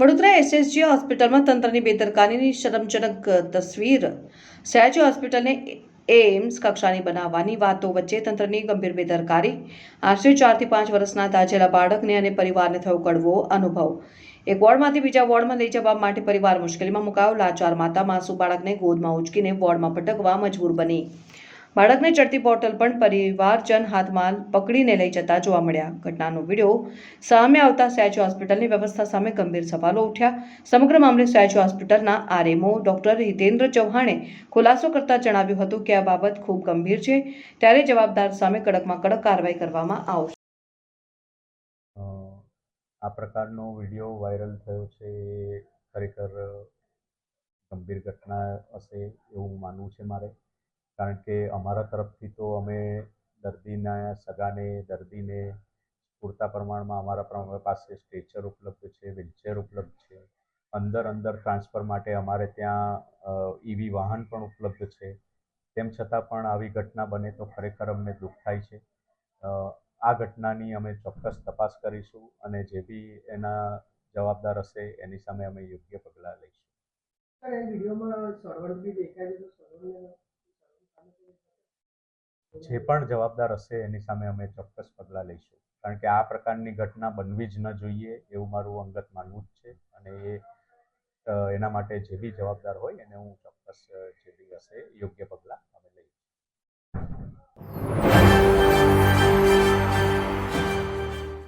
Vadodara SSG હોસ્પિટલમાં તંત્રની બેદરકારીની શરમજનક તસવીર. સયાજી હોસ્પિટલને એમ્સ કક્ષાની બનાવવાની વાતો વચ્ચે તંત્રની ગંભીર બેદરકારી. આશરે 4 થી 5 વર્ષના દાઝેલા બાળકને અને પરિવારને થયો કડવો અનુભવ. એક વોર્ડમાંથી બીજા વોર્ડમાં લઈ જવા માટે પરિવાર મુશ્કેલીમાં મુકાયો. લાચાર માતા માસૂમ બાળકને ગોદમાં ઉચકીને વોર્ડમાં ભટકવા મજબૂર બની. બાળકને ચડતી બોટલ પણ પરિવારજન હાથમાં પકડીને લઈ જતા જોવા મળ્યા. ઘટનાનો વિડીયો સામે આવતા સયાજી હોસ્પિટલની વ્યવસ્થા સામે ગંભીર સવાલો ઉઠ્યા. સમગ્ર મામલે સયાજી હોસ્પિટલના આરએમઓ ડોક્ટર હિતેન્દ્ર ચૌહાણે ખુલાસો કરતા જણાવ્યું હતું કે આ બાબત ખૂબ ગંભીર છે, ત્યારે જવાબદાર સામે કડકમાં કડક કાર્યવાહી કરવામાં આવશે. આ પ્રકારનો વિડીયો વાયરલ થયો છે એ ખરેખર ગંભીર ઘટના હશે એવું માનવું છે મારે. કારણ કે અમારા તરફથી તો અમે દર્દીના સગાને દર્દીને પૂરતા પ્રમાણમાં અમારા પાસે સ્ટ્રેચર ઉપલબ્ધ છે, વ્હીલચેર ઉપલબ્ધ છે. અંદર ટ્રાન્સફર માટે અમારે ત્યાં ઈવી વાહન પણ ઉપલબ્ધ છે. તેમ છતાં પણ આવી ઘટના બને તો ખરેખર અમને દુઃખ થાય છે. આ ઘટનાની અમે ચોક્કસ તપાસ કરીશું અને જે બી એના જવાબદાર હશે એની સામે અમે યોગ્ય પગલાં લઈશું. જે પણ જવાબદાર હશે એની સામે અમે ચોક્કસ પગલાં લઈશું. કારણ કે આ પ્રકારની ઘટના બનવી જ ન જોઈએ એવું મારું અંગત માનવું જ છે. અને એના માટે જે બી જવાબદાર હોય એને હું ચોક્કસ જે બી હશે યોગ્ય પગલાં